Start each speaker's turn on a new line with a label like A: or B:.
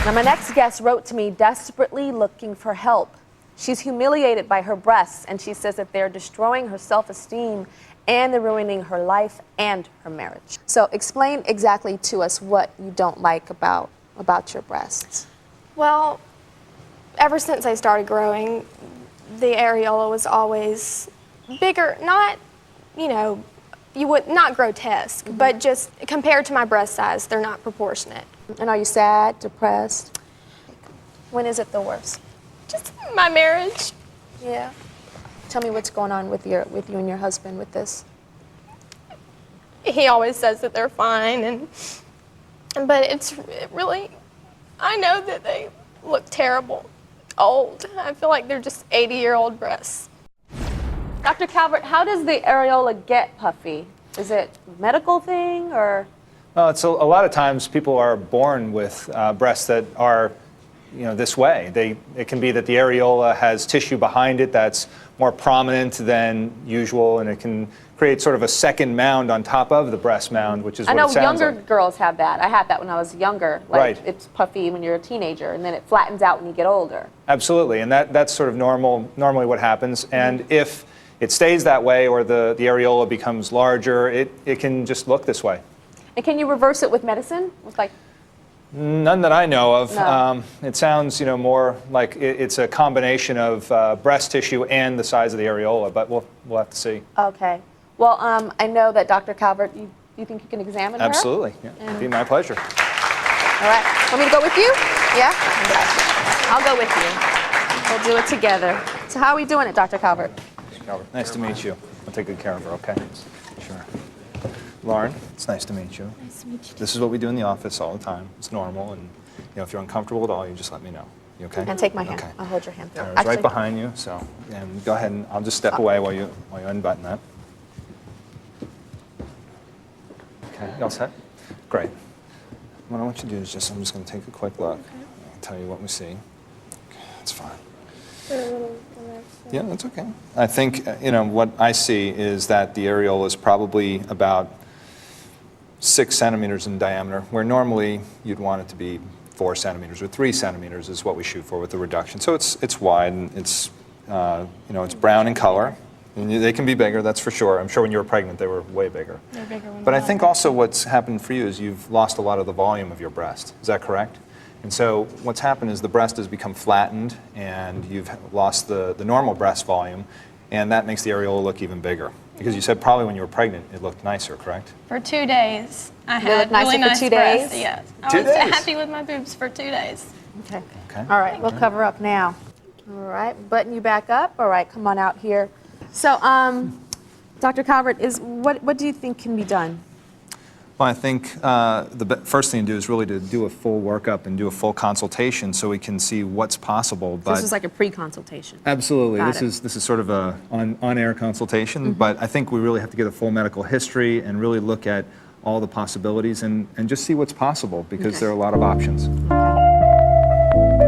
A: Now, my next guest wrote to me desperately looking for help. She's humiliated by her breasts, and she says that they're destroying her self-esteem and they're ruining her life and her marriage. So explain exactly to us what you don't like about your breasts.
B: Well, ever since I started growing, the areola was always bigger, not, you know, you would not grotesque, but just compared to my breast size, they're not proportionate.
A: And are you sad, depressed? When is it the worst?
B: Just my marriage.
A: Yeah. Tell me what's going on with you and your husband with this.
B: He always says that they're fine, but it really, I know that they look terrible, old. I feel like they're just 80-year-old breasts.
A: Dr. Calvert, how does the areola get puffy? Is it a medical thing or?
C: Well, it's a lot of times people are born with breasts that are, this way. It can be that the areola has tissue behind it that's more prominent than usual, and it can create sort of a second mound on top of the breast mound, which is what it sounds like.
A: I know younger girls have that. I had that when I was younger.
C: Right.
A: It's puffy when you're a teenager, and then it flattens out when you get older.
C: Absolutely, and that's sort of normally what happens. And if it stays that way, or the areola becomes larger, it can just look this way.
A: And can you reverse it with medicine? With
C: None that I know of.
A: No.
C: It sounds, more like it's a combination of breast tissue and the size of the areola, but we'll have to see.
A: Okay. Well, I know that Dr. Calvert, you think you can examine her?
C: Absolutely. Yeah. It'd be my pleasure.
A: All right. Want me to go with you? Yeah? I'll go with you. We'll do it together. So how are we doing it, Dr. Calvert?
C: Nice to meet you. I'll take good care of her, okay? Sure. Lauren, it's nice to meet you.
B: Nice to meet you.
C: This is what we do in the office all the time. It's normal, and if you're uncomfortable at all, you just let me know. You okay?
A: And take my hand.
C: Okay.
A: I'll hold your hand.
C: Tara's right behind you, so go ahead and I'll just step away while you unbutton that. Okay, you all set? Great. What I want you to do is I'm just going to take a quick look. I'll tell you what we see. Okay, that's fine. Yeah, that's okay. I think, what I see is that the areola is probably about 6 centimeters in diameter, where normally you'd want it to be 4 centimeters or 3 centimeters is what we shoot for with the reduction. So it's wide, and it's it's brown in color. And they can be bigger, that's for sure. I'm sure when you were pregnant they were way bigger.
B: They're bigger when
C: But I think also what's happened for you is you've lost a lot of the volume of your breast. Is that correct? And so what's happened is the breast has become flattened, and you've lost the normal breast volume, and that makes the areola look even bigger. Because you said probably when you were pregnant it looked nicer, correct?
B: For 2 days, I
A: They look
B: had
A: nicer
B: really
A: for
B: nice
A: 2
B: breasts.
A: days?
B: Yes.
C: 2
B: I was
C: days?
B: happy with my boobs for 2 days.
A: Okay.
C: Okay.
A: All right, we'll cover up now. All right, button you back up. All right, come on out here. So, Dr. Calvert, what do you think can be done?
C: Well, I think the first thing to do is really to do a full workup and do a full consultation so we can see what's possible. But
A: This is like a pre-consultation.
C: absolutely,
A: Got
C: this
A: it.
C: is sort of a on-air consultation. But I think we really have to get a full medical history and really look at all the possibilities and just see what's possible, because
A: Okay.
C: there are a lot of options.
A: Okay.